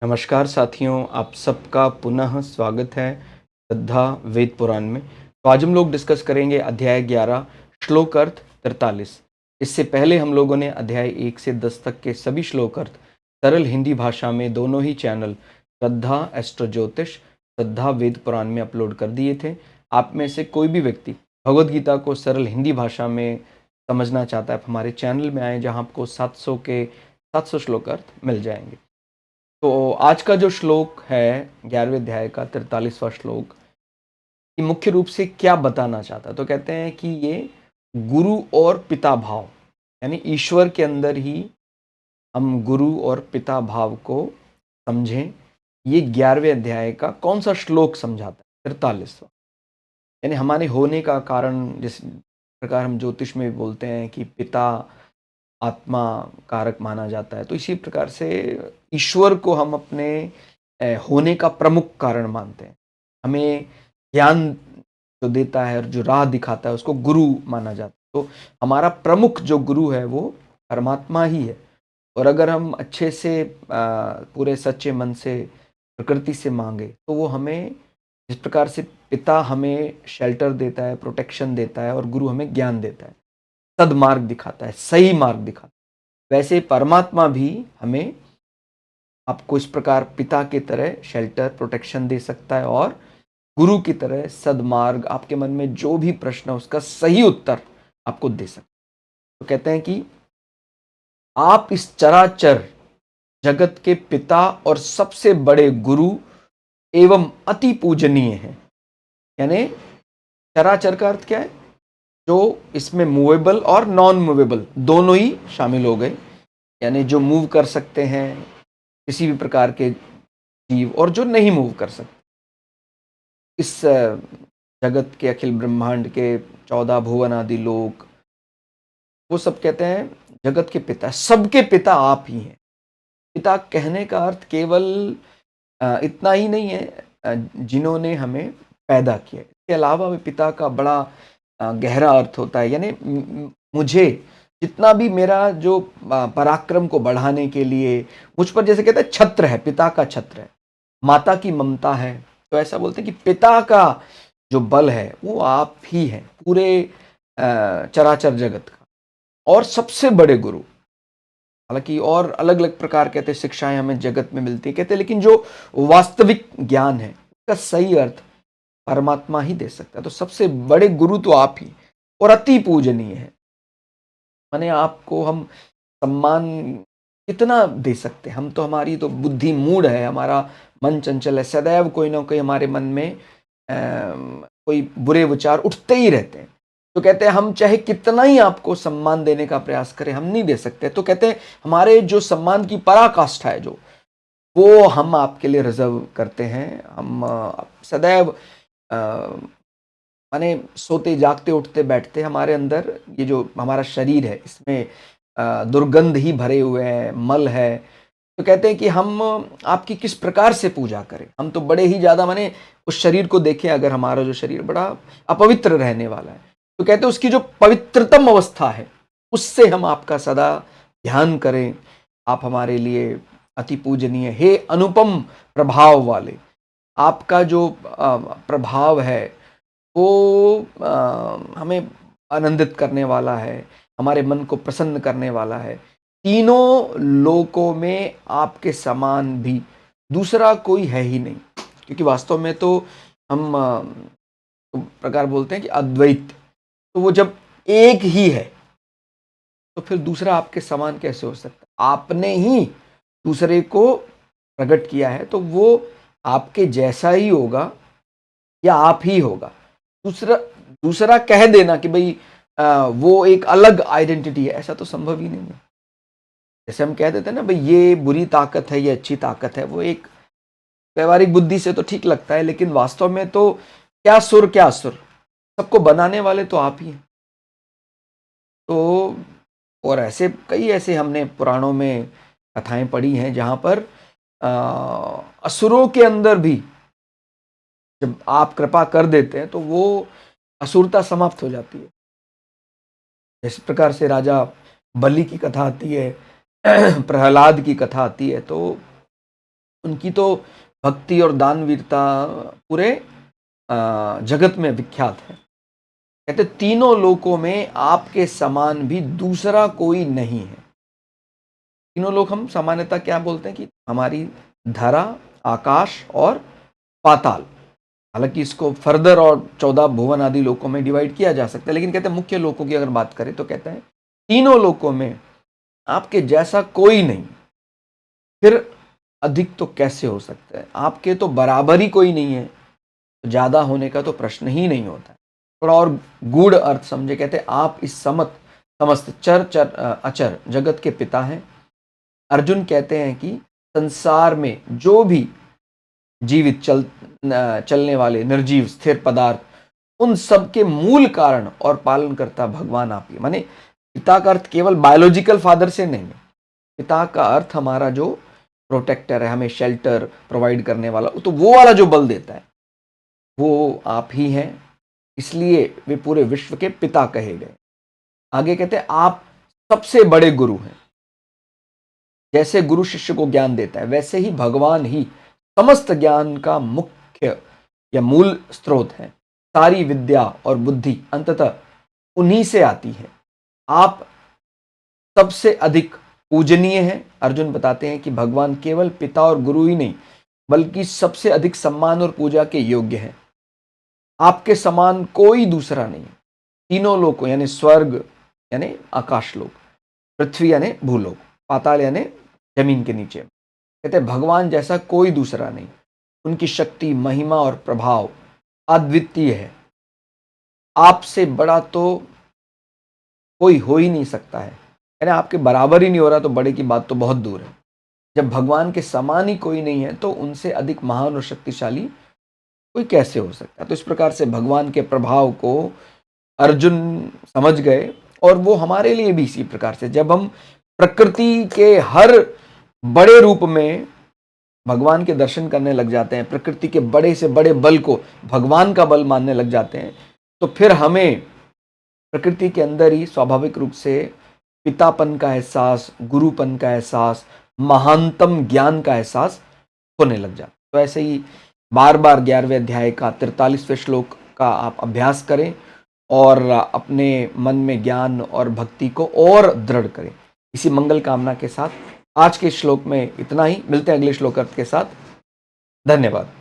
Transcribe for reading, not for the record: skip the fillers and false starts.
नमस्कार साथियों, आप सबका पुनः स्वागत है श्रद्धा वेद पुराण में। तो आज हम लोग डिस्कस करेंगे अध्याय 11 श्लोक अर्थ 43। इससे पहले हम लोगों ने अध्याय 1 से 10 तक के सभी श्लोक अर्थ सरल हिंदी भाषा में दोनों ही चैनल श्रद्धा एस्ट्रो ज्योतिष, श्रद्धा वेद पुराण में अपलोड कर दिए थे। आप में से कोई भी व्यक्ति भगवद गीता को सरल हिंदी भाषा में समझना चाहता है, आप हमारे चैनल में आए जहाँ आपको 700 के 700 श्लोक अर्थ मिल जाएंगे। तो आज का जो श्लोक है 11वें अध्याय का 43वां श्लोक, ये मुख्य रूप से क्या बताना चाहता है? तो कहते हैं कि ये गुरु और पिता भाव, यानी ईश्वर के अंदर ही हम गुरु और पिता भाव को समझें। ये 11वें अध्याय का कौन सा श्लोक समझाता है? 43वां। यानी हमारे होने का कारण, जिस प्रकार हम ज्योतिष में भी बोलते हैं कि पिता आत्मा कारक माना जाता है, तो इसी प्रकार से ईश्वर को हम अपने होने का प्रमुख कारण मानते हैं। हमें ज्ञान जो देता है और जो राह दिखाता है उसको गुरु माना जाता है। तो हमारा प्रमुख जो गुरु है वो परमात्मा ही है। और अगर हम अच्छे से पूरे सच्चे मन से प्रकृति से मांगे तो वो हमें, जिस प्रकार से पिता हमें शेल्टर देता है, प्रोटेक्शन देता है, और गुरु हमें ज्ञान देता है, सदमार्ग दिखाता है, सही मार्ग दिखाता है, वैसे परमात्मा भी हमें आपको इस प्रकार पिता की तरह शेल्टर प्रोटेक्शन दे सकता है और गुरु की तरह सदमार्ग, आपके मन में जो भी प्रश्न है उसका सही उत्तर आपको दे सकता है। तो कहते हैं कि आप इस चराचर जगत के पिता और सबसे बड़े गुरु एवं अति पूजनीय हैं। यानी चराचर का अर्थ क्या है? जो इसमें मूवेबल और नॉन मूवेबल दोनों ही शामिल हो गए। यानी जो मूव कर सकते हैं किसी भी प्रकार के जीव, और जो नहीं मूव कर सकते, इस जगत के अखिल ब्रह्मांड के 14 भुवन आदि लोक, वो सब कहते हैं जगत के पिता, सबके पिता आप ही हैं। पिता कहने का अर्थ केवल इतना ही नहीं है जिन्होंने हमें पैदा किया। इसके अलावा भी पिता का बड़ा गहरा अर्थ होता है। यानी मुझे जितना भी मेरा जो पराक्रम को बढ़ाने के लिए मुझ पर, जैसे कहते हैं छत्र है, पिता का छत्र है, माता की ममता है, तो ऐसा बोलते हैं कि पिता का जो बल है वो आप ही हैं पूरे चराचर जगत का, और सबसे बड़े गुरु। हालांकि और अलग अलग प्रकार कहते शिक्षाएं हमें जगत में मिलती है कहते, लेकिन जो वास्तविक ज्ञान है उसका सही अर्थ परमात्मा ही दे सकता है। तो सबसे बड़े गुरु तो आप ही, और अति पूजनीय है। माने आपको हम सम्मान कितना दे सकते हैं? हम तो, हमारी तो बुद्धि मूढ़ है, हमारा मन चंचल है, सदैव कोई ना कोई हमारे मन में कोई बुरे विचार उठते ही रहते हैं। तो कहते हैं हम चाहे कितना ही आपको सम्मान देने का प्रयास करें, हम नहीं दे सकते। तो कहते हैं हमारे जो सम्मान की पराकाष्ठा है, जो वो हम आपके लिए रिजर्व करते हैं। हम सदैव माने सोते जागते उठते बैठते हमारे अंदर ये जो हमारा शरीर है, इसमें दुर्गंध ही भरे हुए हैं, मल है। तो कहते हैं कि हम आपकी किस प्रकार से पूजा करें। हम तो बड़े ही ज्यादा, माने उस शरीर को देखें, अगर हमारा जो शरीर बड़ा अपवित्र रहने वाला है, तो कहते हैं उसकी जो पवित्रतम अवस्था है उससे हम आपका सदा ध्यान करें। आप हमारे लिए अति पूजनीय, हे अनुपम प्रभाव वाले। आपका जो प्रभाव है वो हमें आनंदित करने वाला है, हमारे मन को प्रसन्न करने वाला है। तीनों लोकों में आपके समान भी दूसरा कोई है ही नहीं। क्योंकि वास्तव में तो हम प्रकार बोलते हैं कि अद्वैत, तो वो जब एक ही है तो फिर दूसरा आपके समान कैसे हो सकता है? आपने ही दूसरे को प्रकट किया है तो वो आपके जैसा ही होगा या आप ही होगा। दूसरा दूसरा कह देना कि भाई वो एक अलग आइडेंटिटी है, ऐसा तो संभव ही नहीं है। जैसे हम कह देते हैं ना, भाई ये बुरी ताकत है, ये अच्छी ताकत है, वो एक व्यवहारिक बुद्धि से तो ठीक लगता है, लेकिन वास्तव में तो क्या सुर क्या असुर, सबको बनाने वाले तो आप ही हैं। तो और ऐसे कई ऐसे हमने पुराणों में कथाएं पढ़ी हैं जहां पर असुरों के अंदर भी जब आप कृपा कर देते हैं तो वो असुरता समाप्त हो जाती है। इस प्रकार से राजा बलि की कथा आती है, प्रहलाद की कथा आती है। तो उनकी तो भक्ति और दानवीरता पूरे जगत में विख्यात है। कहते तीनों लोकों में आपके समान भी दूसरा कोई नहीं है। तीनों लोक हम सामान्यतः क्या बोलते हैं कि हमारी धरा, आकाश और पाताल। हालांकि इसको फर्दर और 14 भुवन आदि लोकों में डिवाइड किया जा सकता है, लेकिन कहते हैं मुख्य लोकों की अगर बात करें तो कहते हैं तीनों लोकों में आपके जैसा कोई नहीं, फिर अधिक तो कैसे हो सकता है? आपके तो बराबर ही कोई नहीं है, तो ज्यादा होने का तो प्रश्न ही नहीं होता है। थोड़ा और गूढ़ अर्थ समझे, कहते हैं आप इस समस्त अचर जगत के पिता हैं। अर्जुन कहते हैं कि संसार में जो भी जीवित चलने वाले निर्जीव स्थिर पदार्थ, उन सब के मूल कारण और पालनकर्ता भगवान आप ही। माने पिता का अर्थ केवल बायोलॉजिकल फादर से नहीं है। पिता का अर्थ हमारा जो प्रोटेक्टर है, हमें शेल्टर प्रोवाइड करने वाला, तो वो वाला जो बल देता है वो आप ही हैं। इसलिए वे पूरे विश्व के पिता कहे गए। आगे कहते हैं आप सबसे बड़े गुरु हैं। जैसे गुरु शिष्य को ज्ञान देता है, वैसे ही भगवान ही समस्त ज्ञान का मुख्य या मूल स्रोत है। सारी विद्या और बुद्धि अंततः उन्हीं से आती है। आप सबसे अधिक पूजनीय हैं। अर्जुन बताते हैं कि भगवान केवल पिता और गुरु ही नहीं, बल्कि सबसे अधिक सम्मान और पूजा के योग्य हैं। आपके समान कोई दूसरा नहीं। तीनों लोकों यानी स्वर्ग यानी आकाश लोक, पृथ्वी यानी भूलोक, पाताल यानी जमीन के नीचे, कहते हैं भगवान जैसा कोई दूसरा नहीं। उनकी शक्ति, महिमा और प्रभाव अद्वितीय है। आपसे बड़ा तो कोई हो ही नहीं सकता है, यानी आपके बराबर ही नहीं हो रहा तो बड़े की बात तो बहुत दूर है। जब भगवान के समान ही कोई नहीं है तो उनसे अधिक महान और शक्तिशाली कोई कैसे हो सकता है? तो इस प्रकार से भगवान के प्रभाव को अर्जुन समझ गए, और वो हमारे लिए भी इसी प्रकार से, जब हम प्रकृति के हर बड़े रूप में भगवान के दर्शन करने लग जाते हैं, प्रकृति के बड़े से बड़े बल को भगवान का बल मानने लग जाते हैं, तो फिर हमें प्रकृति के अंदर ही स्वाभाविक रूप से पितापन का एहसास, गुरुपन का एहसास, महानतम ज्ञान का एहसास होने लग जाता। तो ऐसे ही बार बार 11वें अध्याय का 43वें श्लोक का आप अभ्यास करें और अपने मन में ज्ञान और भक्ति को और दृढ़ करें। इसी मंगल कामना के साथ आज के श्लोक में इतना ही। मिलते हैं अगले श्लोक अर्थ के साथ। धन्यवाद।